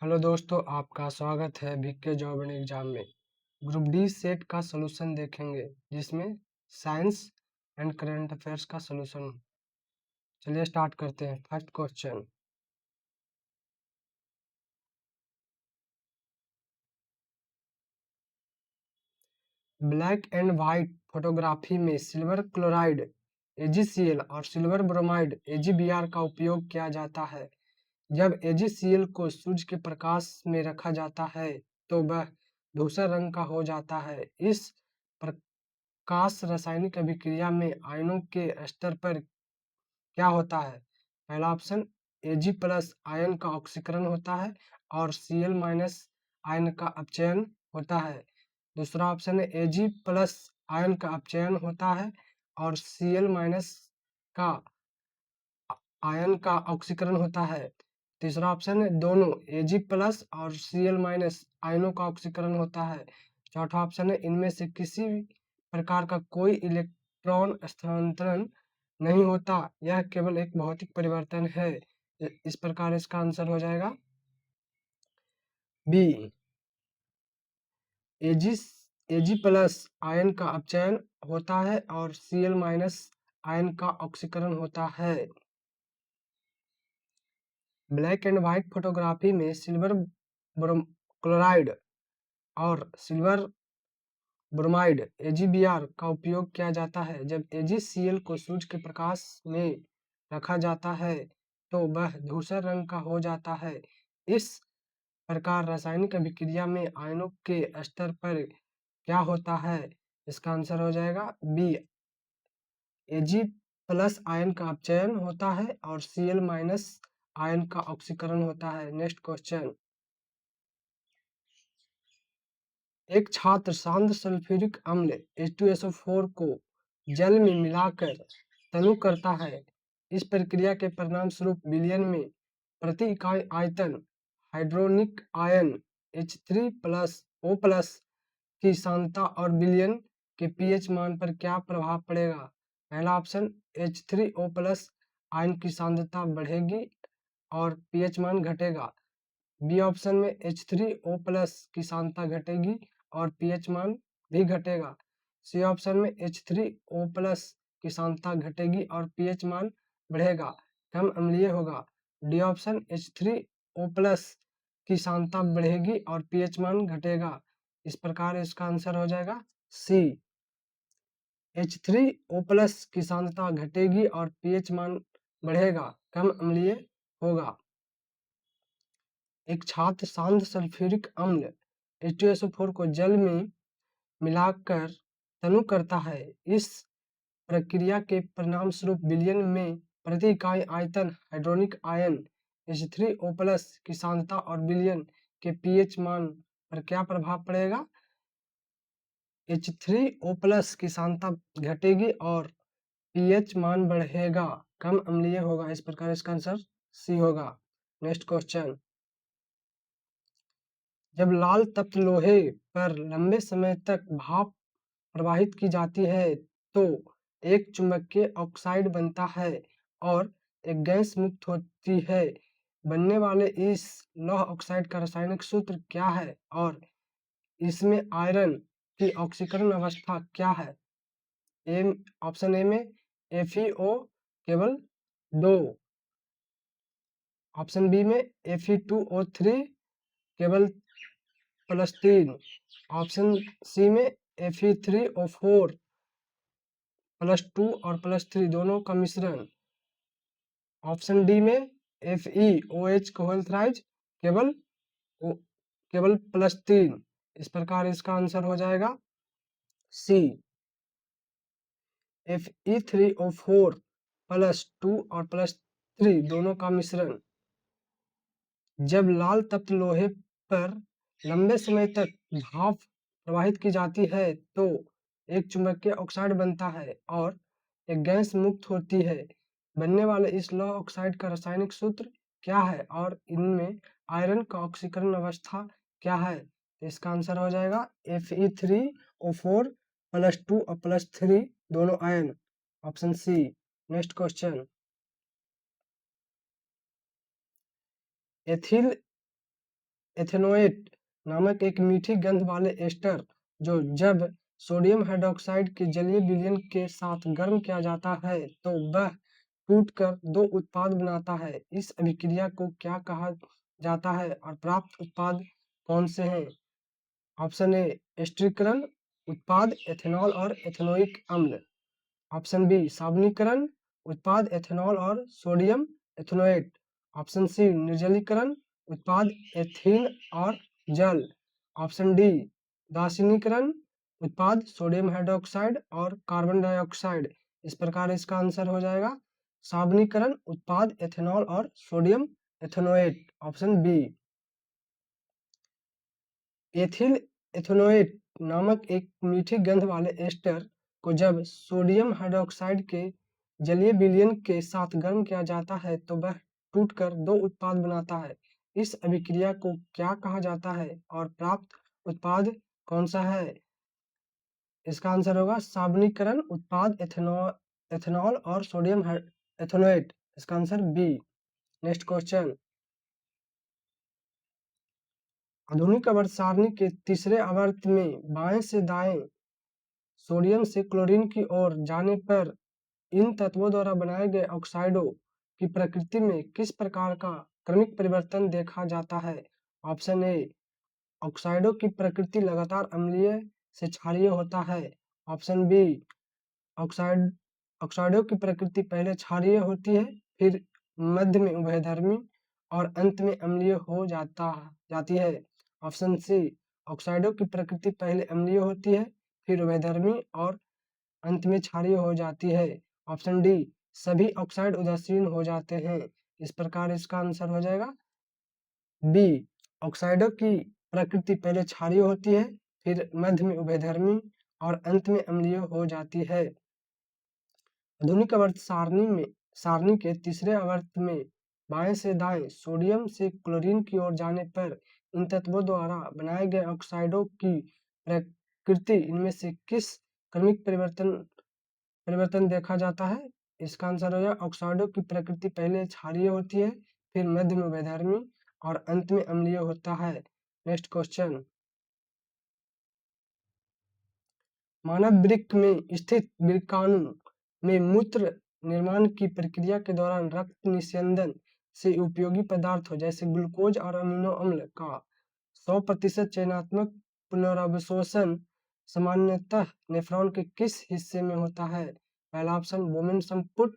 Hello दोस्तों, आपका स्वागत है बीके जॉब एंड एग्जाम में। ग्रुप डी सेट का सॉल्यूशन देखेंगे जिसमें साइंस एंड करंट अफेयर्स का सॉल्यूशन। चलिए स्टार्ट करते हैं। First question, black and white photography में सिल्वर क्लोराइड AgCl और सिल्वर ब्रोमाइड AgBr का उपयोग किया जाता है। जब AgCl को सूर्य के प्रकाश में रखा जाता है तो वह धूसर रंग का हो जाता है। इस प्रकाश रासायनिक अभिक्रिया में आयनों के स्तर पर क्या होता है? पहला ऑप्शन Ag प्लस आयन का ऑक्सीकरण होता है और Cl माइनस आयन का अपचयन होता है। दूसरा ऑप्शन है Ag प्लस आयन का अपचयन होता है और Cl माइनस का आयन का ऑक्सीकरण होता है। तीसरा ऑप्शन है दोनों Ag प्लस और Cl माइनस आयनों का ऑक्सीकरण होता है। चौथा ऑप्शन है इनमें से किसी प्रकार का कोई इलेक्ट्रॉन स्थानांतरण नहीं होता, यह केवल एक भौतिक परिवर्तन है। इस प्रकार इसका आंसर हो जाएगा बी। Ag प्लस आयन का अपचयन होता है और Cl माइनस आयन का ऑक्सीकरण होता है। ब्लैक एंड व्हाइट फोटोग्राफी में सिल्वर क्लोराइड और सिल्वर ब्रोमाइड AgBr का उपयोग किया जाता है। जब AgCl को सूर्य के प्रकाश में रखा जाता है तो वह धूसर रंग का हो जाता है। इस प्रकार रासायनिक अभिक्रिया में आयनों के स्तर पर क्या होता है? इसका आंसर हो जाएगा बी। Ag प्लस आयन का अपचयन होता है और Cl माइनस आयन का ऑक्सीकरण होता है। नेक्स्ट क्वेश्चन, एक छात्र शांत सल्फ्यूरिक अम्ल H2SO4 को जल में मिलाकर तनु करता है। इस प्रक्रिया के परिणाम स्वरूप विलयन में प्रति इकाई आयतन हाइड्रोनिक आयन H3+O+ की सांद्रता और विलयन के pH मान पर क्या प्रभाव पड़ेगा? पहला ऑप्शन H3O+ आयन की सांद्रता बढ़ेगी और pH मान घटेगा। बी ऑप्शन में H3O+ की सांद्रता घटेगी और pH मान भी घटेगा। सी ऑप्शन में H3O+ की सांद्रता घटेगी और pH मान बढ़ेगा, कम अम्लीय होगा। डी ऑप्शन H3O+ की सांद्रता बढ़ेगी और pH मान घटेगा। इस प्रकार इसका आंसर हो जाएगा सी। H3O+ की सांद्रता घटेगी और pH मान बढ़ेगा, कम अम्लीय होगा। एक छात्र शांत सल्फ्यूरिक अम्ल H2SO4 को जल में मिलाकर तनु करता है। इस प्रक्रिया के परिणाम स्वरूप विलयन में प्रति इकाई आयतन हाइड्रोनिक आयन H3O+ की सांद्रता और विलयन के pH मान पर क्या प्रभाव पड़ेगा? H3O+ की सांद्रता घटेगी और pH मान बढ़ेगा, कम अम्लीय होगा। इस प्रकार इसका आंसर सी होगा। नेक्स्ट क्वेश्चन, जब लाल तप्त लोहे पर लंबे समय तक भाप प्रवाहित की जाती है तो एक चुंबकीय ऑक्साइड बनता है और एक गैस मुक्त होती है। बनने वाले इस लौह ऑक्साइड का रासायनिक सूत्र क्या है और इसमें आयरन की ऑक्सीकरण अवस्था क्या है? ऑप्शन ए में FeO केवल 2, ऑप्शन बी में Fe2O3 केवल +3, ऑप्शन सी में Fe3O4 +2 और +3 दोनों का मिश्रण, ऑप्शन डी में FeOH को होल थ्राइज केवल +3। इस प्रकार इसका आंसर हो जाएगा सी, Fe3O4 +2 और +3 दोनों का मिश्रण। जब लाल तप्त लोहे पर लंबे समय तक भाप प्रवाहित की जाती है तो एक चुंबकीय ऑक्साइड बनता है और एक गैस मुक्त होती है। बनने वाले इस लौह ऑक्साइड का रासायनिक सूत्र क्या है और इनमें आयरन का ऑक्सीकरण अवस्था क्या है? तो इसका आंसर हो जाएगा Fe3O4 +2 और +3 दोनों आयन, option C. Next question, ethyl ethanoate नामक एक मीठी गंध वाले एस्टर जो जब सोडियम हाइड्रोक्साइड के जलीय विलयन के साथ गर्म किया जाता है तो वह टूटकर दो उत्पाद बनाता है। इस अभिक्रिया को क्या कहा जाता है और प्राप्त उत्पाद कौन से हैं? ऑप्शन ए एस्टरीकरण उत्पाद एथेनॉल और एथेनोइक अम्ल। ऑप्शन बी साबुनीकरण उत्पाद एथेनॉल और सोडियम एथेनोएट। ऑप्शन सी निर्जलीकरण उत्पाद एथीन और जल। ऑप्शन डी दार्शनिकरण उत्पाद सोडियम हाइड्रोक्साइड और कार्बन डाइऑक्साइड। इस प्रकार इसका आंसर हो जाएगा साबुनीकरण उत्पाद एथेनॉल और sodium ethanoate. Option B. Ethyl ethanoate नामक एक मीठी गंध वाले एस्टर को जब सोडियम हाइड्रोक्साइड के जलीय विलयन के साथ गर्म किया जाता है तो वह टूटकर दो उत्पाद बनाता है। इस अभिक्रिया को क्या कहा जाता है और प्राप्त उत्पाद कौन सा है? इसका आंसर होगा साबुनीकरण उत्पाद एथेनॉल और सोडियम एथेनोएट। इसका आंसर बी। नेक्स्ट क्वेश्चन, आधुनिक आवर्त सारणी के तीसरे आवर्त में बाएं से दाएं सोडियम से क्लोरीन की ओर जाने पर इन तत्वों द्वारा बनाए गए ऑक्साइडों की प्रकृति में किस प्रकार का क्रमिक परिवर्तन देखा जाता है? ऑप्शन ए ऑक्साइडों की प्रकृति लगातार अम्लीय से क्षारीय होता है। ऑप्शन बी ऑक्साइड ऑक्साइडों की प्रकृति पहले क्षारीय होती है, फिर मध्य में उभयधर्मी और अंत में अम्लीय हो जाती है। ऑप्शन सी ऑक्साइडों की प्रकृति पहले अम्लीय होती है, फिर उभयधर्मी और अंत में क्षारीय हो जाती है। ऑप्शन डी सभी ऑक्साइड उदासीन हो जाते हैं। इस प्रकार इसका आंसर हो जाएगा बी ऑक्साइडों की प्रकृति पहले क्षारीय होती है, फिर मध्य में उभयधर्मी और अंत में अम्लीय हो जाती है। आधुनिक आवर्त सारणी के तीसरे आवर्त में बाएं से दाएं सोडियम से क्लोरीन की ओर जाने पर इन तत्वों द्वारा बनाए गए ऑक्साइडों की प्रकृति इनमें से किस क्रमिक परिवर्तन देखा जाता है? इसका आंसर हो जाएगा ऑक्साइडों की प्रकृति पहले क्षारीय होती है, फिर मध्य में उभयधर्मी और अंत में अम्लीय होता है। नेक्स्ट क्वेश्चन, मानव वृक्क में स्थित वृक्काणु में मूत्र निर्माण की प्रक्रिया के दौरान रक्त निस्यंदन से उपयोगी पदार्थों जैसे ग्लूकोज और अमीनो अम्ल का 100% चयनात्मक पुनरावशोषण सामान्यतः नेफ्रॉन के किस हिस्से में होता है? पहला ऑप्शन बोमेन संपुट,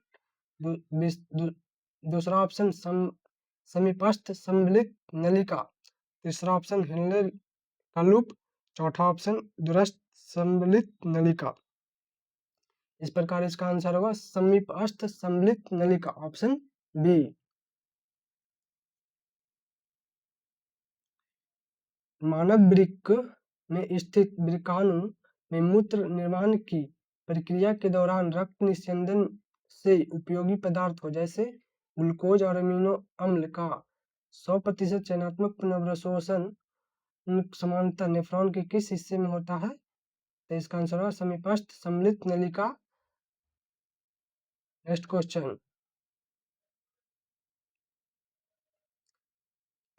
दूसरा ऑप्शन समीपस्थ सम्मिलित नलिका, तीसरा ऑप्शन हेनले का लूप, चौथा ऑप्शन दूरस्थ सम्मिलित नलिका। इस प्रकार इसका आंसर होगा समीपस्थ सम्मिलित नलिका। Option B. मानव वृक्क में स्थित वृक्काणु में मूत्र निर्माण की प्रक्रिया के दौरान रक्त निस्यंदन से उपयोगी पदार्थों जैसे ग्लूकोज और अमीनो अम्ल का 100% चयनात्मक पुनर्वशोषण समानतः नेफ्रॉन के किस हिस्से में होता है? तो इसका आंसर होगा समीपस्थ सम्मिलित नलिका। नेक्स्ट क्वेश्चन,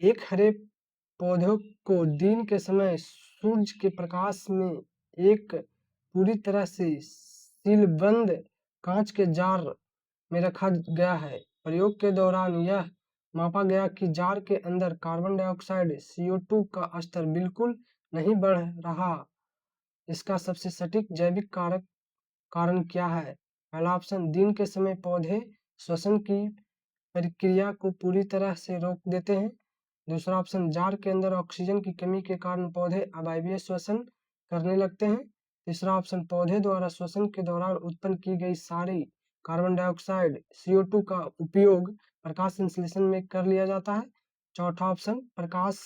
एक हरे पौधों को दिन के समय सूर्य के प्रकाश में एक पूरी तरह से सीलबंद कांच के जार में रखा गया है। प्रयोग के दौरान यह मापा गया कि जार के अंदर कार्बन डाइऑक्साइड CO2 का स्तर बिल्कुल नहीं बढ़ रहा। इसका सबसे सटीक जैविक कारण क्या है? पहला ऑप्शन दिन के समय पौधे श्वसन की प्रक्रिया को पूरी तरह से रोक देते हैं। दूसरा ऑप्शन जार के अंदर ऑक्सीजन की कमी के कारण पौधे अवायवीय श्वसन करने लगते हैं। तीसरा ऑप्शन पौधे द्वारा श्वसन के दौरान उत्पन्न की गई सारी कार्बन डाइऑक्साइड CO2 का उपयोग प्रकाश संश्लेषण में कर लिया जाता है। चौथा ऑप्शन प्रकाश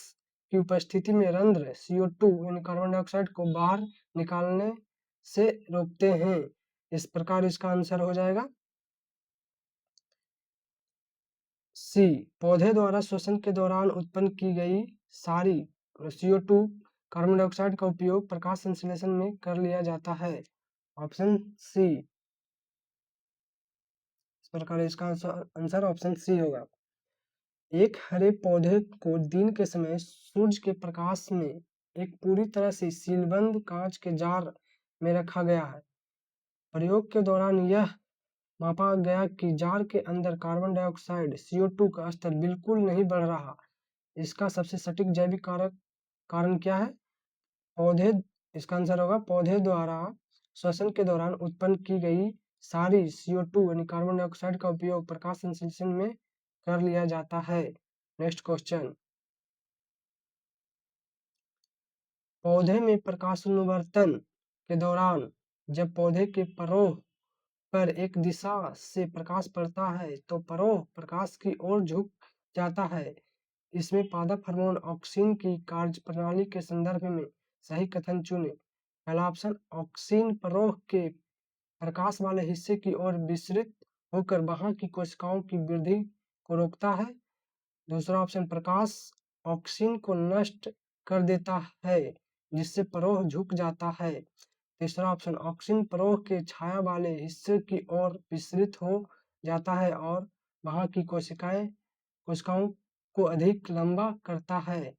की उपस्थिति में रंध्र CO2 यानी कार्बन डाइऑक्साइड को बाहर निकालने से रोकते हैं। इस प्रकार इसका आंसर हो जाएगा सी पौधे द्वारा श्वसन के दौरान उत्पन्न की गई सारी CO2 कार्बन डाइऑक्साइड का उपयोग प्रकाश संश्लेषण में कर लिया जाता है। Option C. इस प्रकार इसका आंसर ऑप्शन सी होगा। एक हरे पौधे को दिन के समय सूरज के प्रकाश में एक पूरी तरह से सीलबंद कांच के जार में रखा गया है। प्रयोग के दौरान यह मापा गया कि जार के अंदर कार्बन डाइऑक्साइड CO2 का स्तर बिल्कुल नहीं बढ़ रहा। इसका सबसे सटीक जैविक कारण क्या है? पौधे इसका आंसर होगा पौधे द्वारा श्वसन के दौरान उत्पन्न की गई सारी CO2 यानी कार्बन डाइऑक्साइड का उपयोग प्रकाश संश्लेषण में कर लिया जाता है। नेक्स्ट क्वेश्चन, पौधे में प्रकाशानुवर्तन के दौरान जब पौधे के परोह पर एक दिशा से प्रकाश पड़ता है तो परोह प्रकाश की ओर झुक जाता है। इसमें पादप हार्मोन ऑक्सिन की कार्यप्रणाली के संदर्भ में सही कथन चुनें। पहला ऑप्शन, ऑक्सिन परोह के प्रकाश वाले हिस्से की ओर विसरित होकर वहां की कोशिकाओं की वृद्धि को रोकता है। दूसरा ऑप्शन, प्रकाश ऑक्सिन को नष्ट कर देता है जिससे परोह झुक जाता है। तीसरा ऑप्शन, ऑक्सिन परोह के छाया वाले हिस्से की ओर विसरित हो जाता है और वहां की कोशिकाओं को अधिक लंबा करता है।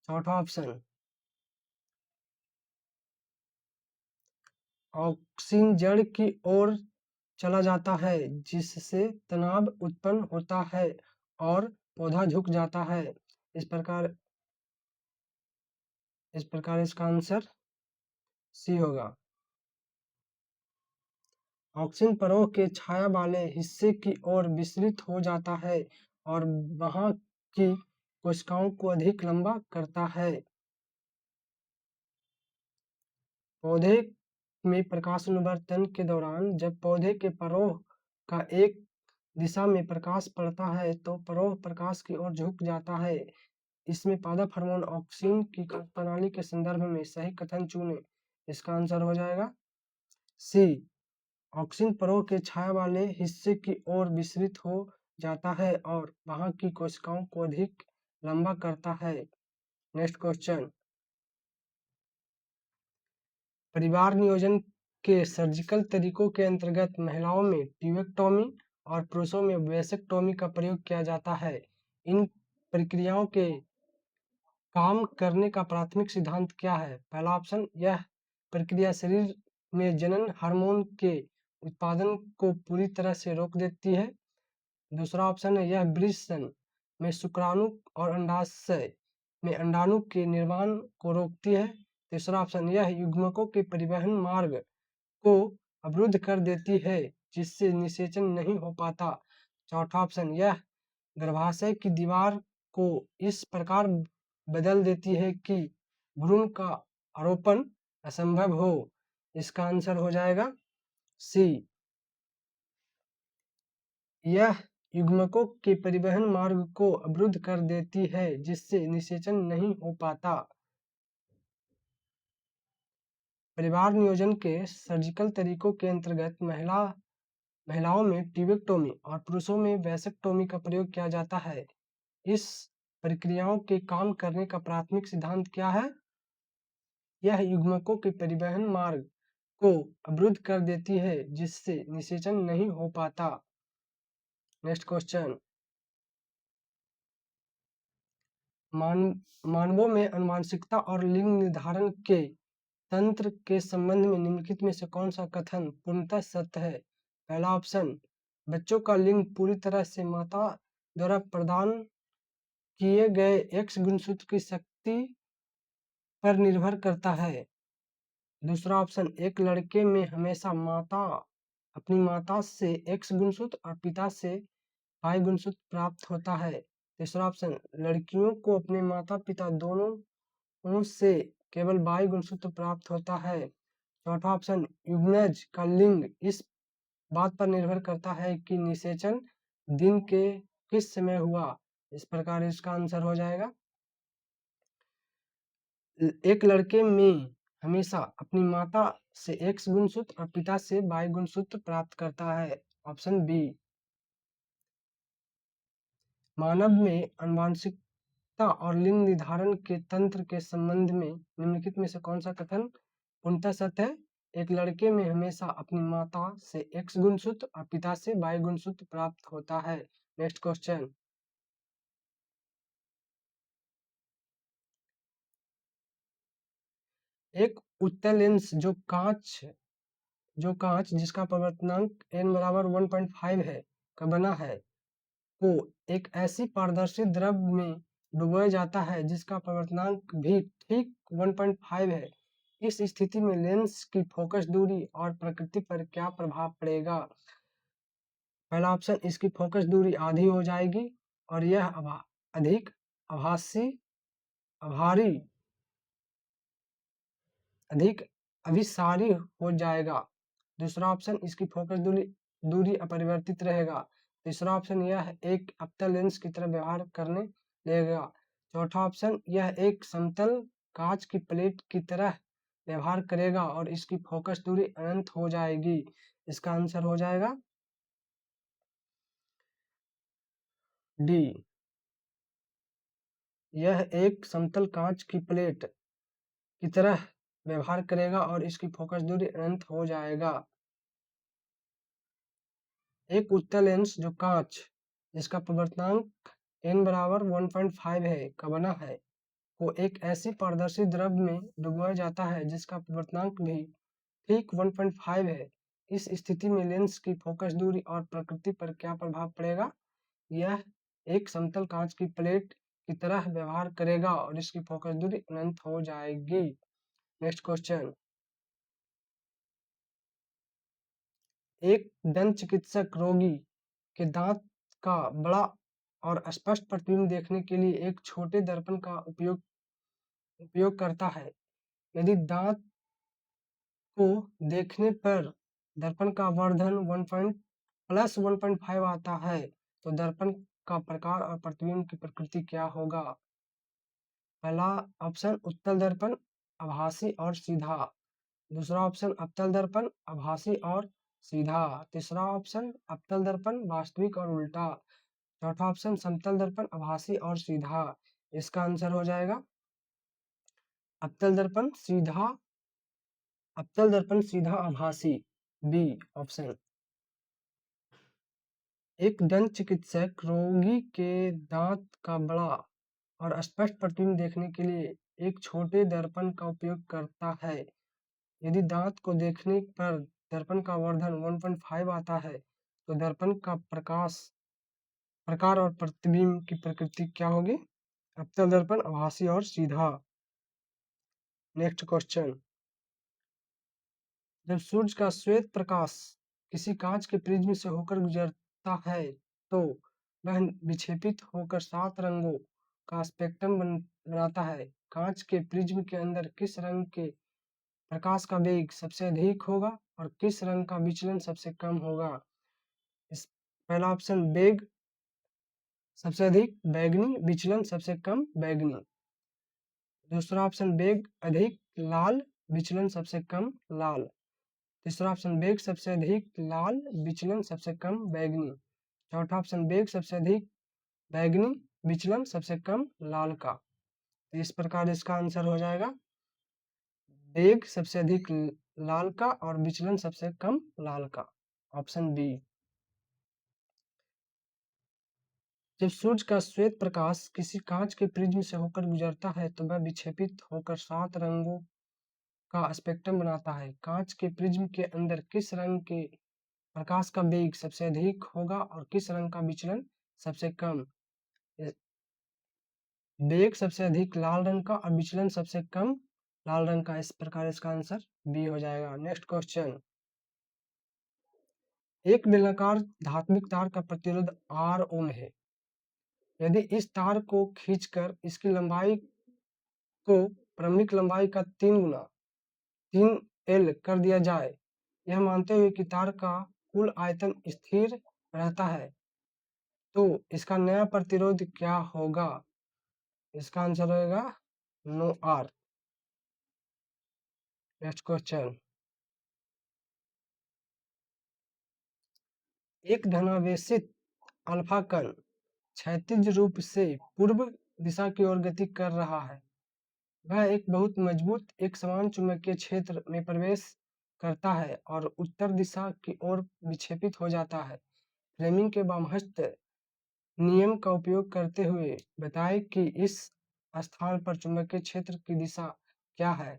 चौथा ऑप्शन, ऑक्सिन जड़ की ओर चला जाता है जिससे तनाव उत्पन्न होता है और पौधा झुक जाता है। इस प्रकार इसका आंसर सी होगा। ऑक्सिन परोह के छाया वाले हिस्से की ओर विसरित हो जाता है और वहां की कोशिकाओं को अधिक लंबा करता है। पौधे में प्रकाशानुवर्तन के दौरान जब पौधे के परोह का एक दिशा में प्रकाश पड़ता है तो परोह प्रकाश की ओर झुक जाता है। इसमें पादप हार्मोन ऑक्सिन की प्रणाली के संदर्भ में सही कथन चुनें। इसका आंसर हो जाएगा सी, ऑक्सिन परोह के छाया वाले हिस्से की ओर विसरित हो जाता है और वहां की कोशिकाओं को अधिक लंबा करता है। नेक्स्ट क्वेश्चन, परिवार नियोजन के सर्जिकल तरीकों के अंतर्गत महिलाओं में ट्यूबेक्टोमी और पुरुषों में वेसेक्टोमी का प्रयोग किया जाता है। इन प्रक्रियाओं के काम करने का प्राथमिक सिद्धांत क्या है? पहला ऑप्शन, यह प्रक्रिया शरीर में जनन हार्मोन के उत्पादन को पूरी तरह से रोक देती है। दूसरा ऑप्शन है, यह वृषण में शुक्राणु और अंडाशय में अंडाणु के निर्माण को रोकती है। तीसरा ऑप्शन, यह युग्मकों के परिवहन मार्ग को अवरुद्ध कर देती है जिससे निषेचन नहीं हो पाता। चौथा ऑप्शन, यह गर्भाशय की दीवार को इस प्रकार बदल देती है कि भ्रूण का आरोपण असंभव हो। इसका आंसर हो जाएगा सी, यह युग्मकों के परिवहन मार्ग को अवरुद्ध कर देती है जिससे निषेचन नहीं हो पाता। परिवार नियोजन के सर्जिकल तरीकों के अंतर्गत महिलाओं में ट्यूबेक्टोमी और पुरुषों में वेसेक्टोमी का प्रयोग किया जाता है। इस प्रक्रियाओं के काम करने का प्राथमिक सिद्धांत क्या है? यह युग्मकों के परिवहन मार्ग को अवरुद्ध कर देती है जिससे निषेचन नहीं हो पाता। नेक्स्ट क्वेश्चन, मानवों में आनुवंशिकता और लिंग निर्धारण के तंत्र के संबंध में निम्नलिखित में से कौन सा कथन पूर्णतः सत्य है? पहला ऑप्शन, बच्चों का लिंग पूरी तरह से माता द्वारा प्रदान किए गए एक्स गुणसूत्र की शक्ति पर निर्भर करता है। दूसरा ऑप्शन, एक लड़के में हमेशा अपनी माता से एक्स गुणसूत्र और पिता से वाई गुणसूत्र प्राप्त होता है। तीसरा ऑप्शन, लड़कियों को अपने माता पिता दोनों से केवल वाई गुणसूत्र प्राप्त होता है। चौथा ऑप्शन, युग्मज का लिंग इस बात पर निर्भर करता है कि निषेचन दिन के किस समय हुआ। इस प्रकार इसका आंसर हो जाएगा, एक लड़के में हमेशा अपनी माता से एक्स गुणसूत्र और पिता से वाई गुणसूत्र प्राप्त करता है। Option B. मानव में आनुवंशिकता और लिंग निर्धारण के तंत्र के संबंध में निम्नलिखित में से कौन सा कथन पूर्णतः सत्य है? एक लड़के में हमेशा अपनी माता से एक्स गुणसूत्र और पिता से वाई गुणसूत्र प्राप्त होता है। नेक्स्ट क्वेश्चन, एक उत्तल लेंस जो कांच जिसका पवर्तनांक n बराबर 1.5 है का बना है को एक ऐसी पारदर्शी द्रव में डुबोया जाता है जिसका पवर्तनांक भी ठीक 1.5 है। इस स्थिति में लेंस की फोकस दूरी और प्रकृति पर क्या प्रभाव पड़ेगा? पहला ऑप्शन, इसकी फोकस दूरी आधी हो जाएगी और यह अधिक आभासी आभारी अधिक अभिसारी हो जाएगा। दूसरा ऑप्शन, इसकी फोकस दूरी अपरिवर्तित रहेगा। तीसरा ऑप्शन, यह एक अवतल लेंस की तरह व्यवहार करने लगेगा। चौथा ऑप्शन, यह एक समतल कांच की प्लेट की तरह व्यवहार करेगा और इसकी फोकस दूरी अनंत हो जाएगी। इसका आंसर हो जाएगा डी, यह एक समतल कांच की प्लेट की तरह व्यवहार करेगा और इसकी फोकस दूरी अनंत हो जाएगा। एक उत्तल लेंस जो कांच जिसका पवर्तनांक n बराबर 1.5 है का बना है को एक ऐसी पारदर्शी द्रव में डुबोया जाता है जिसका पवर्तनांक भी ठीक 1.5 है। इस स्थिति में लेंस की फोकस दूरी और प्रकृति पर क्या प्रभाव पड़ेगा? यह एक समतल कांच की प्लेट की तरह व्यवहार करेगा और इसकी फोकस दूरी अनंत हो जाएगी। नेक्स्ट क्वेश्चन, एक दंत चिकित्सक रोगी के दांत का बड़ा और स्पष्ट प्रतिबिंब देखने के लिए एक छोटे दर्पण का उपयोग करता है। यदि दांत को देखने पर दर्पण का वर्धन 1+1.5 आता है तो दर्पण का प्रकार और प्रतिबिंब की प्रकृति क्या होगा? पहला ऑप्शन, उत्तल दर्पण आभासी और सीधा। दूसरा ऑप्शन, अवतल दर्पण आभासी और सीधा। तीसरा ऑप्शन, अवतल दर्पण वास्तविक और उल्टा। चौथा ऑप्शन, समतल दर्पण आभासी और सीधा। इसका आंसर हो जाएगा अवतल दर्पण सीधा आभासी, बी ऑप्शन। एक दंत चिकित्सक रोगी के दांत का बड़ा और स्पष्ट प्रतिबिंब देखने के लिए एक छोटे दर्पण का उपयोग करता है। यदि दांत को देखने पर दर्पण का वर्धन 1.5 आता है तो दर्पण का प्रकार और प्रतिबिंब की प्रकृति क्या होगी? अवतल दर्पण आभासी और सीधा। नेक्स्ट क्वेश्चन, जब सूर्य का श्वेत प्रकाश किसी कांच के प्रिज्म से होकर गुजरता है तो वह विक्षेपित होकर 7 रंगों का स्पेक्ट्रम बनाता है। कांच के प्रिज्म के अंदर किस रंग के प्रकाश का वेग सबसे अधिक होगा और किस रंग का विचलन सबसे कम होगा? इस पहला ऑप्शन, वेग सबसे अधिक बैंगनी, विचलन सबसे कम बैंगनी। दूसरा ऑप्शन, वेग अधिक लाल, विचलन सबसे कम लाल। तीसरा ऑप्शन, वेग सबसे अधिक लाल, विचलन सबसे कम बैंगनी। चौथा ऑप्शन, वेग सबसे अधिक बैंगनी, विचलन सबसे कम लाल का। तो इस प्रकार इसका आंसर हो जाएगा वेग सबसे अधिक लाल का और विचलन सबसे कम लाल का, ऑप्शन बी। जब सूर्य का श्वेत प्रकाश किसी कांच के प्रिज्म से होकर गुजरता है तो वह विक्षेपित होकर 7 रंगों का स्पेक्ट्रम बनाता है। कांच के प्रिज्म के अंदर किस रंग के प्रकाश का वेग सबसे अधिक होगा और किस रंग का विचलन सबसे कम? वेग सबसे अधिक लाल रंग का और विचलन सबसे कम लाल रंग का। इस प्रकार इसका आंसर बी हो जाएगा। नेक्स्ट क्वेश्चन, एक बेलनाकार धात्विक तार का प्रतिरोध R ओम है। यदि इस तार को खींचकर इसकी लंबाई को प्रारंभिक लंबाई का 3 गुना 3L कर दिया जाए, यह मानते हुए कि तार का कुल आयतन स्थिर रहता है, तो इसका नया प्रतिरोध क्या होगा? इसका आंसर होगा नो R। नेक्स्ट क्वेश्चन, एक धनावेशित अल्फा कण क्षैतिज रूप से पूर्व दिशा की ओर गति कर रहा है। वह एक बहुत मजबूत एक समान चुंबकीय क्षेत्र में प्रवेश करता है और उत्तर दिशा की ओर विक्षेपित हो जाता है। फ्लेमिंग के वामहस्त नियम का उपयोग करते हुए बताएं कि इस स्थान पर चुंबकीय क्षेत्र की दिशा क्या है।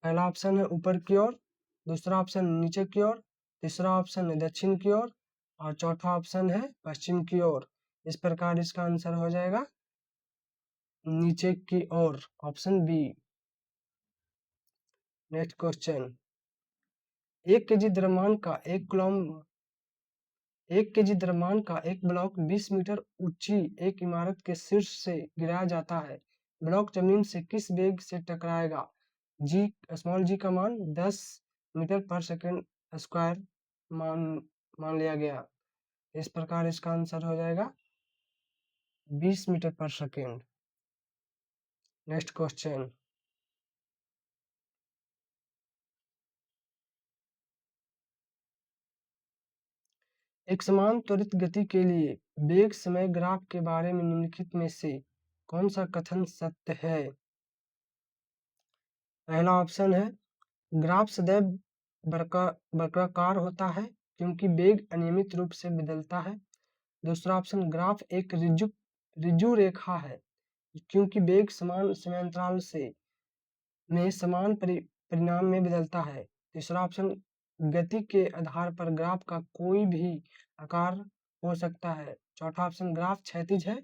पहला ऑप्शन है ऊपर की ओर, दूसरा ऑप्शन नीचे की ओर, तीसरा ऑप्शन है दक्षिण की ओर और चौथा ऑप्शन है पश्चिम की ओर। इस प्रकार इसका आंसर हो जाएगा नीचे की ओर, option B. Next question, 1 KG द्रव्यमान का 1 केजी द्रव्यमान का एक ब्लॉक 20 मीटर ऊंची एक इमारत के शीर्ष से गिराया जाता है। ब्लॉक जमीन से किस वेग से टकराएगा? जी स्मॉल जी का मान 10 मीटर पर सेकंड स्क्वायर मान मान लिया गया। इस प्रकार इसका आंसर हो जाएगा 20 मीटर पर सेकंड। नेक्स्ट क्वेश्चन, एक समान त्वरित गति के लिए वेग समय ग्राफ के बारे में निम्नलिखित में से कौन सा कथन सत्य है? पहला ऑप्शन है ग्राफ सदैव वर्गाकार होता है क्योंकि वेग अनियमित रूप से बदलता है। दूसरा ऑप्शन, ग्राफ एक ऋजु रेखा है क्योंकि वेग समान समयांतराल में समान परिणाम में बदलता है। तीसरा ऑप्शन, गति के आधार पर ग्राफ का कोई भी आकार हो सकता है। चौथा ऑप्शन, ग्राफ क्षैतिज है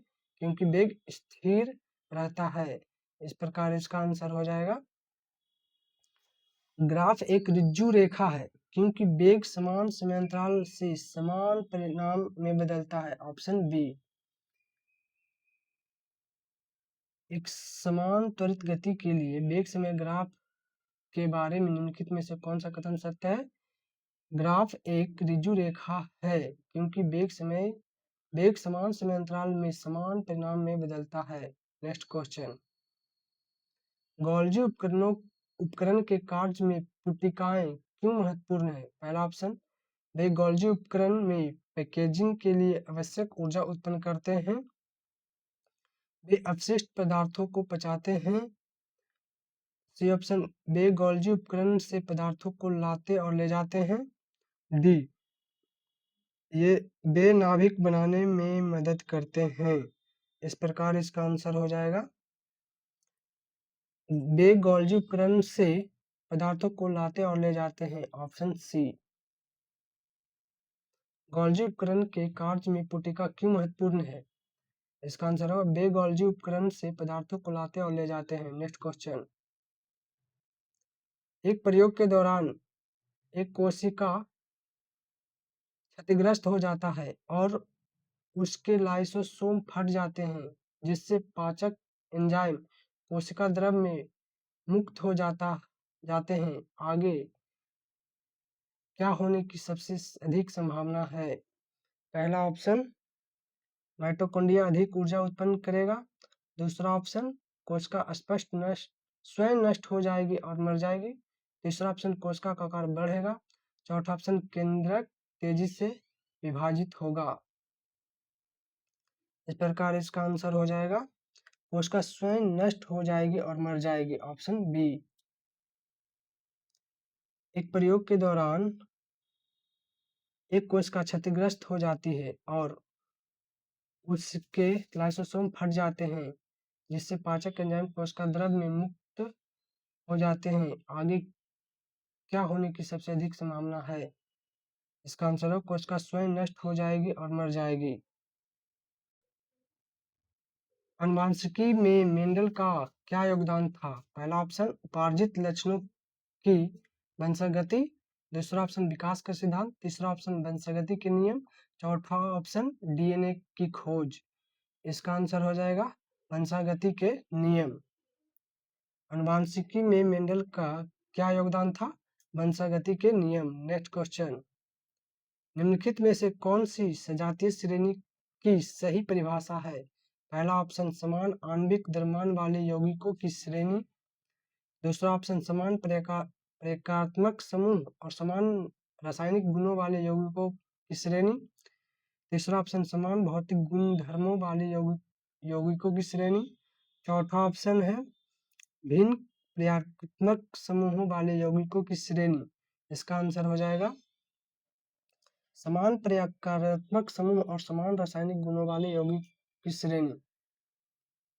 क्योंकि वेग स्थिर रहता है। इस प्रकार इसका आंसर हो जाएगा ग्राफ एक ऋजु रेखा है क्योंकि वेग समान समयांतराल से समान परिणाम में बदलता है, ऑप्शन बी। एक समान त्वरित गति के लिए वेग समय ग्राफ के बारे में निम्नलिखित में से कौन सा कथन सत्य है? ग्राफ एक ऋजु रेखा है क्योंकि वेग समान समयांतराल में समान परिणाम में बदलता है। नेक्स्ट क्वेश्चन, गोल्जी उपकरण के कार्य में पुटिकाएं क्यों महत्वपूर्ण है? पहला ऑप्शन, वे गोल्जी उपकरण में पैकेजिंग के लिए आवश्यक ऊर्जा उत्पन्न करते हैं। वे अपशिष्ट पदार्थों को पचाते हैं। सी ऑप्शन, वे गोल्जी उपकरण से पदार्थों को लाते और ले जाते हैं। डी, ये वे नाभिक बनाने में मदद करते हैं। इस प्रकार इसका आंसर हो जाएगा वे गोल्जी उपकरण से पदार्थों को लाते और ले जाते हैं, ऑप्शन सी। गोल्जी उपकरण के कार्य में पुटिका क्यों महत्वपूर्ण है? इसका आंसर होगा वे गोल्जी उपकरण से पदार्थों को लाते और ले जाते हैं। नेक्स्ट क्वेश्चन, एक प्रयोग के दौरान एक कोशिका क्षतिग्रस्त हो जाता है और उसके लाइसोसोम फट जाते हैं जिससे पाचक एंजाइम कोशिका द्रव में मुक्त हो जाते हैं। आगे क्या होने की सबसे अधिक संभावना है? पहला ऑप्शन, माइटोकॉन्ड्रिया अधिक ऊर्जा उत्पन्न करेगा। दूसरा ऑप्शन, कोशिका स्वयं नष्ट हो जाएगी और मर जाएगी। तीसरा ऑप्शन, कोशिका का आकार बढ़ेगा। चौथा ऑप्शन, केंद्रक तेजी से विभाजित होगा। इस प्रकार इसका आंसर हो जाएगा कोशिका स्वयं नष्ट हो जाएगी और मर जाएगी, ऑप्शन बी। एक प्रयोग के दौरान एक कोशिका क्षतिग्रस्त हो जाती है और उसके लाइसोसोम फट जाते हैं जिससे पाचक एंजाइम कोशिका द्रव में मुक्त हो जाते हैं। आगे क्या होने की सबसे अधिक संभावना है? इसका आंसर है कोशिका स्वयं नष्ट हो जाएगी और मर जाएगी। आनुवंशिकी में मेंडल का क्या योगदान था? पहला ऑप्शन, उपार्जित लक्षणों की वंशागति। दूसरा ऑप्शन, विकास का सिद्धांत। तीसरा ऑप्शन, वंशागति के नियम। चौथा ऑप्शन, डीएनए की खोज। इसका आंसर हो जाएगा वंशागति के नियम। आनुवंशिकी में मेंडल का क्या योगदान था? वंशागति के नियम। नेक्स्ट क्वेश्चन, निम्नलिखित में से कौन सी सजातीय श्रेणी की सही परिभाषा है? पहला ऑप्शन, समान आणविक द्रव्यमान वाले यौगिकों की श्रेणी। दूसरा ऑप्शन, समान प्रकारात्मक समूह और समान रासायनिक गुणों वाले यौगिकों की श्रेणी। तीसरा ऑप्शन, समान भौतिक गुणधर्मों वाले यौगिकों की श्रेणी। चौथा ऑप्शन है भिन्न प्रकारात्मक समूहों वाले यौगिकों की श्रेणी। इसका आंसर हो जाएगा समान प्रकार्यात्मक समूह और समान रासायनिक गुणों वाले यौगिक की श्रेणी।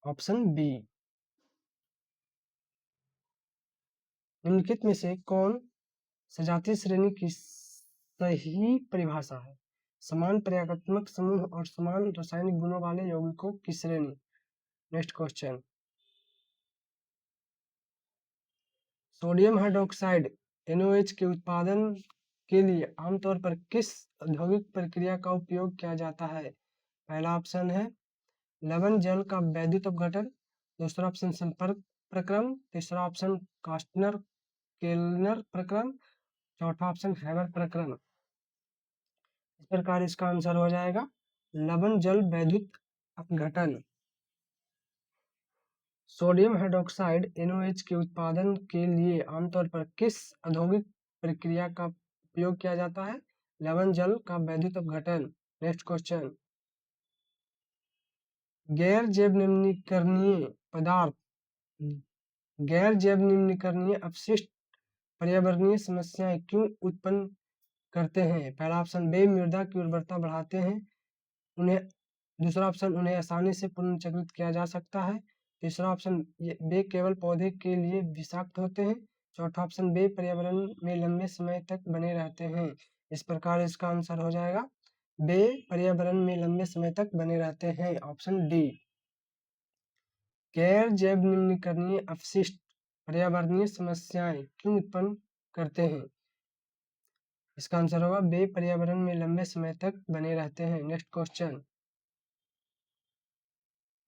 Option B. निम्नलिखित में से कौन सजातीय श्रेणी की सही परिभाषा है? समान प्रकार्यात्मक समूह और समान रासायनिक गुणों वाले यौगिकों की श्रेणी। Next question. Sodium hydroxide NOH के उत्पादन के लिए आमतौर पर किस औद्योगिक प्रक्रिया का उपयोग किया जाता है? पहला ऑप्शन है लवण जल का वैद्युत अपघटन, दूसरा ऑप्शन संपर्क प्रक्रम, तीसरा ऑप्शन कास्टनर केल्नर प्रक्रम, चौथा ऑप्शन हैबर प्रक्रम। इस प्रकार इसका आंसर हो जाएगा लवण जल वैद्युत अपघटन। सोडियम हाइड्रोक्साइड NOH के उत्पादन के लिए आमतौर पर किस औद्योगिक प्रक्रिया का उपयोग किया जाता है? लवण जल का वैद्युत अपघटन। Next question. गैर जैव निम्नीकरणीय पदार्थ गैर जैव निम्नीकरणीय अपशिष्ट पर्यावरणीय समस्याएं क्यों उत्पन्न करते हैं? पहला ऑप्शन वे मृदा की उर्वरता बढ़ाते हैं, उन्हें दूसरा ऑप्शन उन्हें आसानी से पुनर्चक्रित किया जा सकता है, तीसरा ऑप्शन वे केवल पौधे के लिए विषाक्त होते हैं, चौथा ऑप्शन वे पर्यावरण में लंबे समय तक बने रहते हैं। इस प्रकार इसका आंसर हो जाएगा वे पर्यावरण में लंबे समय तक बने रहते हैं। Option D. गैर जैव निम्नीकरणीय अपशिष्ट पर्यावरणीय समस्याएं क्यों उत्पन्न करते हैं? इसका आंसर होगा वे पर्यावरण में लंबे समय तक बने रहते हैं। Next question.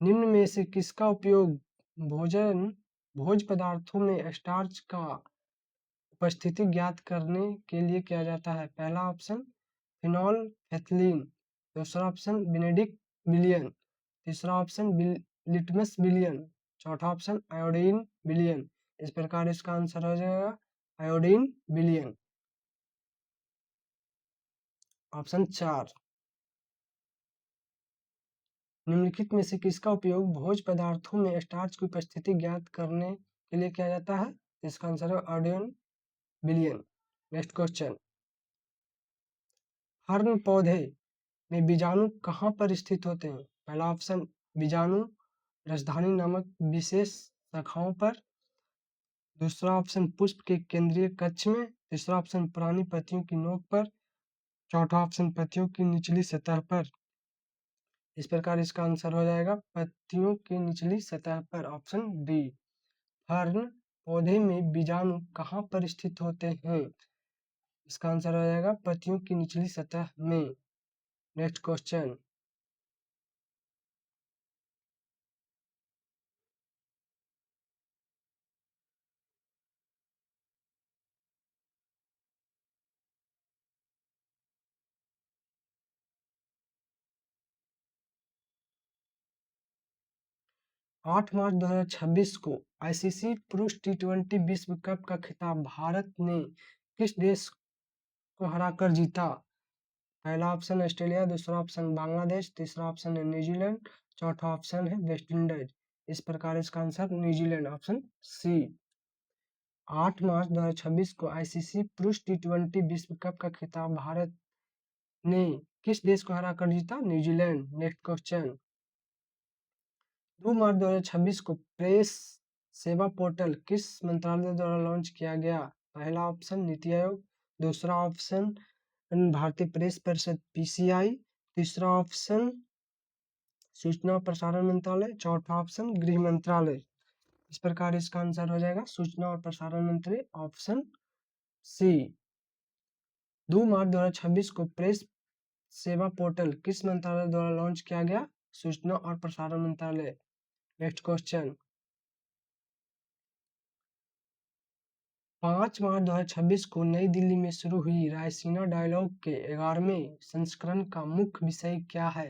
निम्न में से किसका उपयोग भोज्य पदार्थों में स्टार्च का उपस्थिति ज्ञात करने के लिए किया जाता है? पहला ऑप्शन फिनॉल एथिलीन, दूसरा ऑप्शन बेनेडिक्ट विलियन, तीसरा ऑप्शन लिटमस विलियन, चौथा ऑप्शन आयोडीन विलियन। इस प्रकार इसका आंसर हो जाएगा आयोडीन विलियन। ऑप्शन 4। निम्नलिखित में से किसका उपयोग भोज्य पदार्थों में स्टार्च की उपस्थिति ज्ञात करने के लिए किया जाता है? इसका आंसर है आयोडीन विलियन। Next question. फर्न पौधे में बीजाणु कहाँ पर स्थित होते हैं? पहला ऑप्शन बीजाणु राजधानी नामक विशेष शाखाओं पर, दूसरा ऑप्शन पुष्प के केंद्रीय कक्ष में, तीसरा ऑप्शन पुरानी पत्तियों की नोक पर, चौथा ऑप्शन पत्तियों की निचली सतह पर। इस प्रकार इसका आंसर हो जाएगा पत्तियों की निचली सतह पर। Option B. फर्न पौधे में बीजाणु कहाँ पर स्थित होते हैं? इसका आंसर हो जाएगा पत्तियों की निचली सतह में। Next question. आठ मार्च 2026 को ICC पुरुष T20 विश्व कप का खिताब भारत ने किस देश को हराकर जीता? पहला ऑप्शन ऑस्ट्रेलिया, दूसरा ऑप्शन बांग्लादेश, तीसरा ऑप्शन है न्यूजीलैंड, चौथा ऑप्शन है वेस्ट इंडीज। इस प्रकार इसका answer New Zealand. Option C. 8 March 2026 को ICC पुरुष T20 विश्व कप का खिताब भारत ने किस देश को हराकर जीता? न्यूजीलैंड। Next question. 2 मार्च 2026 को प्रेस सेवा पोर्टल किस मंत्रालय द्वारा लॉन्च किया गया? पहला ऑप्शन नीति आयोग, दूसरा ऑप्शन भारतीय प्रेस परिषद PCI, तीसरा ऑप्शन सूचना और प्रसारण मंत्रालय, चौथा ऑप्शन गृह मंत्रालय। इस प्रकार इसका आंसर हो जाएगा सूचना और प्रसारण मंत्री। Option C. 2 मार्च 2026 को प्रेस सेवा पोर्टल किस मंत्रालय द्वारा लॉन्च किया गया? सूचना और प्रसारण मंत्रालय। Next question. 5 मार्च 2026 को नई दिल्ली में शुरू हुई रायसीना डायलॉग के 11वें संस्करण का मुख्य विषय क्या है?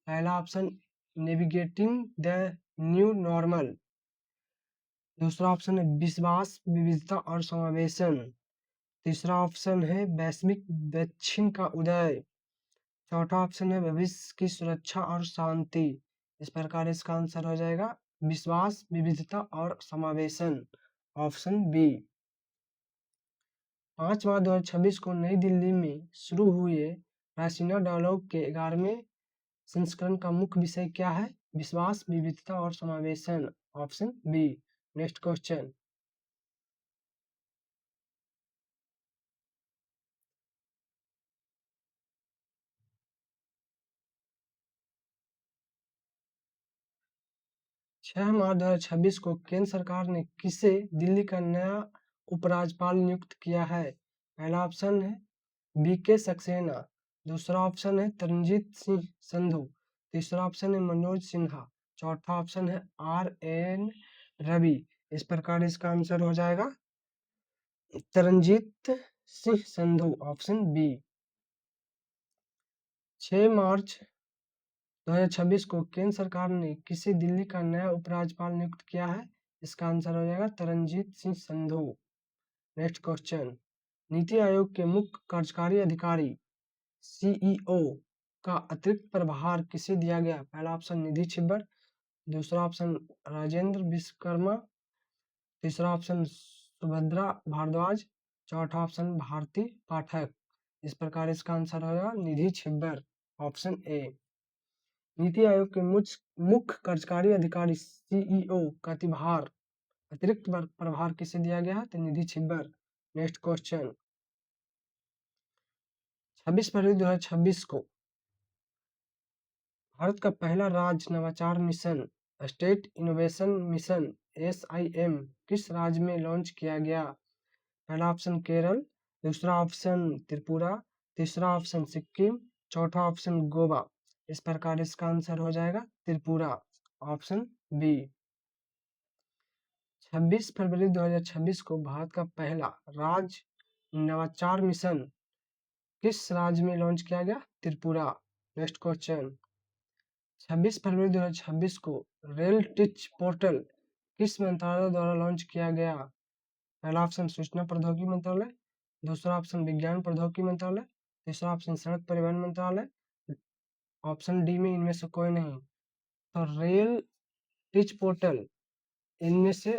पहला option navigating the new normal, दूसरा ऑप्शन है विश्वास विविधता और समावेशन, तीसरा ऑप्शन है वैश्विक दक्षिण का उदय, चौथा ऑप्शन है भविष्य की सुरक्षा और शांति। इस प्रकार इसका आंसर हो जाएगा विश्वास विविधता और समावेशन। Option B. 5 मार्च 2026 को नई दिल्ली में शुरू हुए रायसीना डायलॉग के 11वें संस्करण का मुख्य विषय क्या है? विश्वास, विविधता और समावेशन। Option B. Next question. 6 March 2026 को केंद्र सरकार ने किसे दिल्ली का नया उपराज्यपाल नियुक्त किया है? पहला ऑप्शन है बीके सक्सेना, दूसरा ऑप्शन है तरनजीत सिंह संधू, तीसरा ऑप्शन है मनोज सिन्हा, चौथा ऑप्शन है RN रवि। इस प्रकार इसका आंसर हो जाएगा Taranjit Singh Sandhu, option B. 6 March 2026 को केंद्र सरकार ने किसे दिल्ली का नया उपराज्यपाल नियुक्त किया है? इसका आंसर हो जाएगा तरनजीत सिंह संधू। Next question. नीति आयोग के मुख्य कार्यकारी अधिकारी CEO का अतिरिक्त प्रभार किसे दिया गया? पहला ऑप्शन निधि छिब्बर, दूसरा ऑप्शन राजेंद्र विश्वकर्मा, तीसरा ऑप्शन सुभद्रा भारद्वाज, चौथा ऑप्शन भारती पाठक। इस प्रकार इसका आंसर होगा निधि छिब्बर, ऑप्शन ए। नीति आयोग के मुख्य कार्यकारी अधिकारी CEO का अतिरिक्त प्रभार किसे दिया गया है? तो निधि छिब्बर। Next question. 26 फरवरी 2026 को भारत का पहला राज्य नवाचार मिशन स्टेट इनोवेशन मिशन SIM किस राज्य में लॉन्च किया गया? पहला ऑप्शन केरल, दूसरा ऑप्शन त्रिपुरा, तीसरा ऑप्शन सिक्किम, चौथा ऑप्शन गोवा। इस प्रकार इसका आंसर हो जाएगा त्रिपुरा, ऑप्शन बी। 26 फरवरी 2026 को भारत का पहला राज्य नवाचार मिशन किस राज्य में लॉन्च किया गया? त्रिपुरा। Next question. 26 फरवरी 2026 को रेल टिच पोर्टल किस मंत्रालय द्वारा लॉन्च किया गया? पहला ऑप्शन सूचना प्रौद्योगिकी मंत्रालय, दूसरा ऑप्शन विज्ञान प्रौद्योगिकी मंत्रालय, तीसरा ऑप्शन सड़क परिवहन मंत्रालय, ऑप्शन डी में इनमें से कोई नहीं। तो रेल टिच पोर्टल इनमें से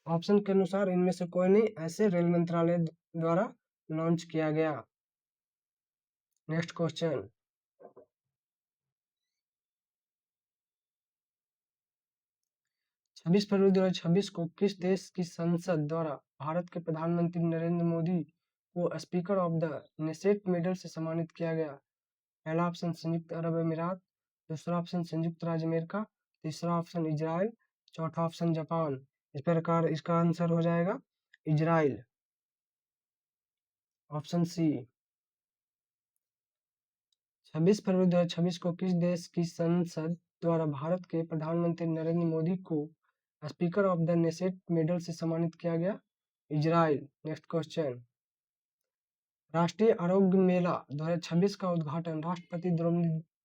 ऑप्शन के अनुसार इनमें से कोई नहीं, ऐसे रेल मंत्रालय द्वारा लॉन्च किया गया। Next question. 26 फरवरी 2026 को किस देश की संसद द्वारा भारत के प्रधानमंत्री नरेंद्र मोदी को speaker of the Knesset medal से सम्मानित किया गया? पहला ऑप्शन संयुक्त अरब अमीरात, दूसरा ऑप्शन संयुक्त राज्य अमेरिका, तीसरा ऑप्शन इजराइल, चौथा ऑप्शन जापान। इस प्रकार इसका आंसर हो जाएगा इजराइल, ऑप्शन सी। 26 फरवरी 2026 को किस देश की संसद द्वारा भारत के प्रधानमंत्री नरेंद्र मोदी को speaker of the Knesset medal से सम्मानित किया गया? इजराइल। Next question. राष्ट्रीय आरोग्य मेला 2026 का उद्घाटन राष्ट्रपति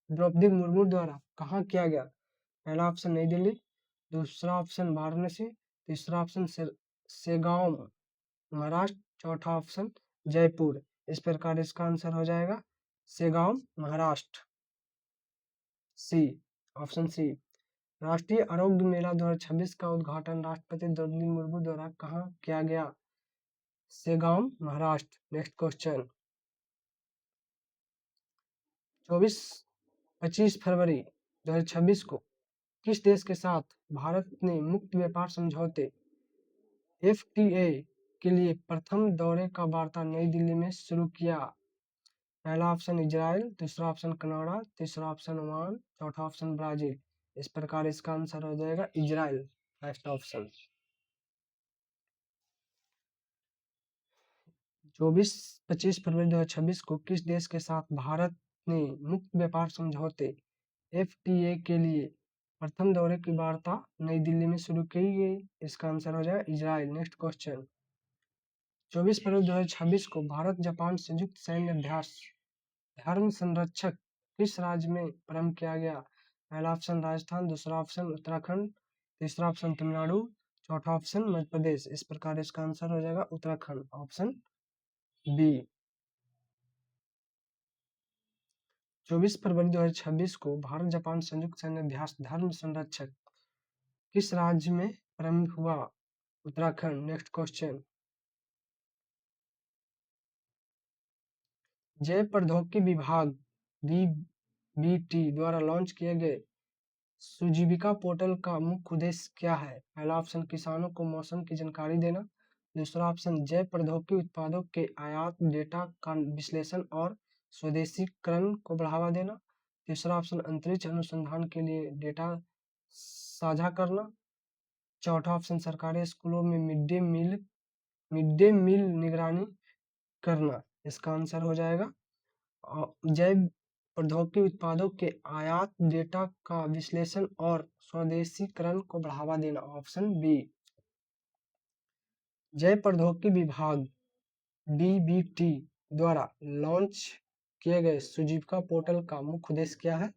द्रौपदी मुर्मू द्वारा कहाँ किया गया? पहला ऑप्शन नई दिल्ली, दूसरा ऑप्शन वाराणसी, तीसरा ऑप्शन सेगांव महाराष्ट्र, चौथा ऑप्शन जयपुर। इस प्रकार इसका आंसर हो जाएगा सेगांव महाराष्ट्र, सी, ऑप्शन सी। राष्ट्रीय आरोग्य मेला 2026 का उद्घाटन राष्ट्रपति द्रौपदी मुर्मू द्वारा कहाँ किया गया? सेगांव महाराष्ट्र। Next question. 25 फरवरी 2026 को किस देश के साथ भारत ने मुक्त व्यापार समझौते FTA के लिए प्रथम दौरे का वार्ता नई दिल्ली में शुरू किया? पहला ऑप्शन इजराइल, दूसरा ऑप्शन कनाडा, तीसरा ऑप्शन ओमान, चौथा ऑप्शन ब्राजील। इस प्रकार इसका आंसर हो जाएगा इजराइल, फर्स्ट ऑप्शन। 25 फरवरी 2026 को किस देश के साथ भारत ने मुक्त व्यापार समझौते FTA के लिए प्रथम दौरे की वार्ता नई दिल्ली में शुरू की गई? इसका आंसर हो जाएगा इजराइल। Next question. 24 फरवरी 2026 को भारत जापान संयुक्त सैन्य अभ्यास धर्म संरक्षक किस राज्य में प्रारंभ किया गया? पहला ऑप्शन राजस्थान, दूसरा ऑप्शन उत्तराखंड, तीसरा ऑप्शन तमिलनाडु, चौथा ऑप्शन मध्य प्रदेश। इस प्रकार इसका आंसर हो जाएगा उत्तराखंड, ऑप्शन बी। 24 फरवरी 2026 को भारत जापान संयुक्त सैन्य अभ्यास धर्म संरक्षक किस राज्य में प्रारंभ हुआ? उत्तराखंड। Next question. जैव प्रौद्योगिकी विभाग डीबीटी द्वारा लॉन्च किए गए सुजीविका पोर्टल का मुख्य उद्देश्य क्या है? पहला ऑप्शन किसानों को मौसम की जानकारी देना। दूसरा ऑप्शन जैव प्रौद्योगिकी उत्पादों के आयात डेटा का विश्लेषण और स्वदेशीकरण को बढ़ावा देना। तीसरा ऑप्शन अंतरिक्ष अनुसंधान के लिए डेटा साझा करना। चौथा ऑप्शन सरकारी स्कूलों में मिड डे मील निगरानी करना। इसका आंसर हो जाएगा जैव प्रौद्योगिकी उत्पादों के आयात डेटा का विश्लेषण और स्वदेशीकरण को बढ़ावा देना, ऑप्शन बी। जैव प्रौद्योगिकी विभाग डीबीटी द्वारा लॉन्च किए गए सुजीविका पोर्टल का मुख्य उद्देश्य क्या है?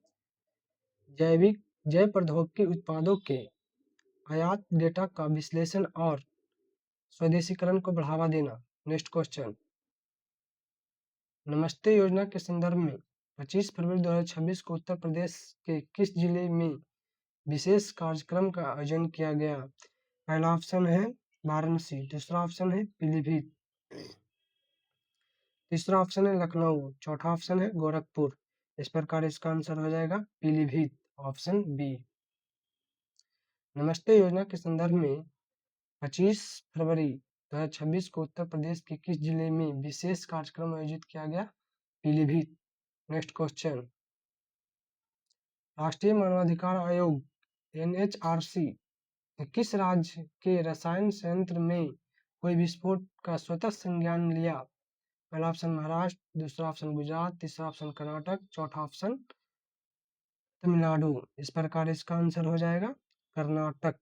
जैव प्रौद्योगिकी उत्पादों के आयात डेटा का विश्लेषण और स्वदेशीकरण को बढ़ावा देना। नेक्स्ट क्वेश्चन, नमस्ते योजना के संदर्भ में 25 फरवरी 2026 को उत्तर प्रदेश के किस जिले में विशेष कार्यक्रम का आयोजन किया गया? पहला ऑप्शन है वाराणसी, दूसरा ऑप्शन है पीलीभीत, तीसरा ऑप्शन है लखनऊ, चौथा ऑप्शन है गोरखपुर। इस प्रकार इसका आंसर हो जाएगा पीलीभीत, ऑप्शन बी। नमस्ते योजना के संदर्भ में 25 फरवरी 2026 को उत्तर प्रदेश के किस जिले में विशेष कार्यक्रम आयोजित किया गया? पीलीभीत। नेक्स्ट क्वेश्चन, राष्ट्रीय मानवाधिकार आयोग NHRC किस राज्य के रसायन संयंत्र में कोई विस्फोट का स्वतः संज्ञान लिया? पहला ऑप्शन महाराष्ट्र, दूसरा ऑप्शन गुजरात, तीसरा ऑप्शन कर्नाटक, चौथा ऑप्शन तमिलनाडु। इस प्रकार इसका आंसर हो जाएगा कर्नाटक,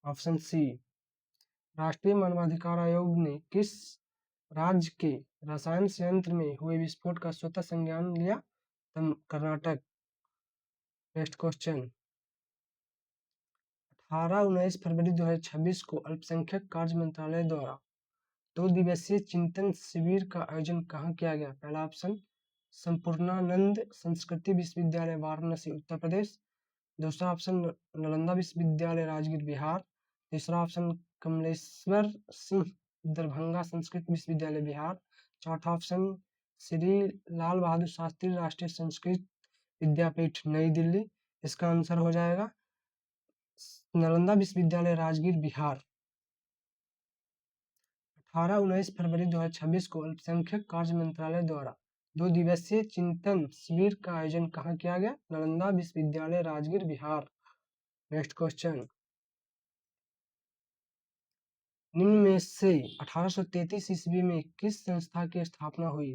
ऑप्शन सी। राष्ट्रीय मानवाधिकार आयोग ने किस राज्य के रसायन संयंत्र में हुए विस्फोट का स्वतः संज्ञान लिया? कर्नाटक। नेक्स्ट क्वेश्चन, 18-19 फरवरी 2026 को अल्पसंख्यक कार्य मंत्रालय द्वारा 2 दिवसीय चिंतन शिविर का आयोजन कहाँ किया गया? पहला ऑप्शन संपूर्णानंद संस्कृति विश्वविद्यालय वाराणसी उत्तर प्रदेश, दूसरा ऑप्शन नालंदा विश्वविद्यालय राजगीर बिहार, तीसरा ऑप्शन कमलेश्वर सिंह दरभंगा संस्कृत विश्वविद्यालय बिहार, चौथा ऑप्शन श्री लाल बहादुर शास्त्री राष्ट्रीय संस्कृत विद्यापीठ नई दिल्ली। इसका आंसर हो जाएगा नालंदा विश्वविद्यालय राजगीर बिहार। 18-19 फरवरी 2026 को अल्पसंख्यक कार्य मंत्रालय द्वारा 2 दिवसीय चिंतन शिविर का आयोजन कहाँ किया गया? नालंदा विश्वविद्यालय राजगीर बिहार। नेक्स्ट क्वेश्चन, निम्न में से 1833 ईस्वी में किस संस्था की स्थापना हुई?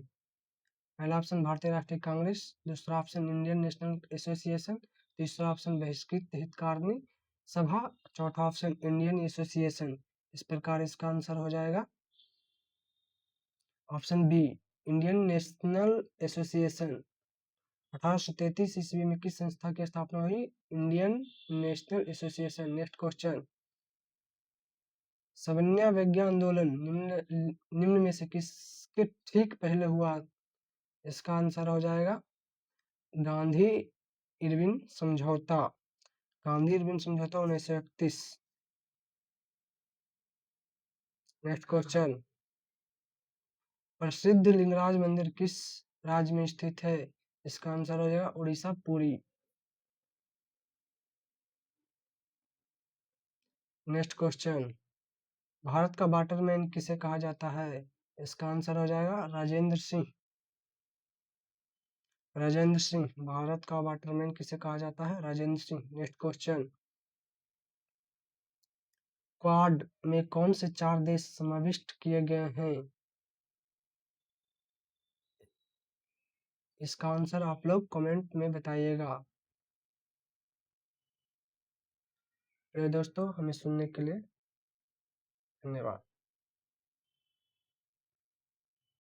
पहला ऑप्शन भारतीय राष्ट्रीय कांग्रेस, दूसरा ऑप्शन इंडियन नेशनल एसोसिएशन, तीसरा ऑप्शन बहिष्कृत हितकारिणी सभा, चौथा ऑप्शन इंडियन एसोसिएशन। इस प्रकार इसका आंसर हो जाएगा option B, Indian National Association. 1833 ईस्वी में किस संस्था की स्थापना हुई? Indian National Association. Next question, सवर्ण आंदोलन निम्न में से किसके ठीक पहले हुआ? इसका आंसर हो जाएगा गांधी इरविन समझौता, गांधी इरविन समझौता 1931। नेक्स्ट क्वेश्चन, प्रसिद्ध लिंगराज मंदिर किस राज्य में स्थित है? इसका आंसर हो जाएगा उड़ीसा, पुरी। नेक्स्ट क्वेश्चन, भारत का वाटरमैन किसे कहा जाता है? इसका आंसर हो जाएगा राजेंद्र सिंह, राजेंद्र सिंह। भारत का वाटरमैन किसे कहा जाता है? Rajendra Singh. Next question, quad में कौन से 4 देश समाविष्ट किए गए हैं? इसका आंसर आप लोग कमेंट में बताइएगा। प्रिय दोस्तों, हमें सुनने के लिए धन्यवाद।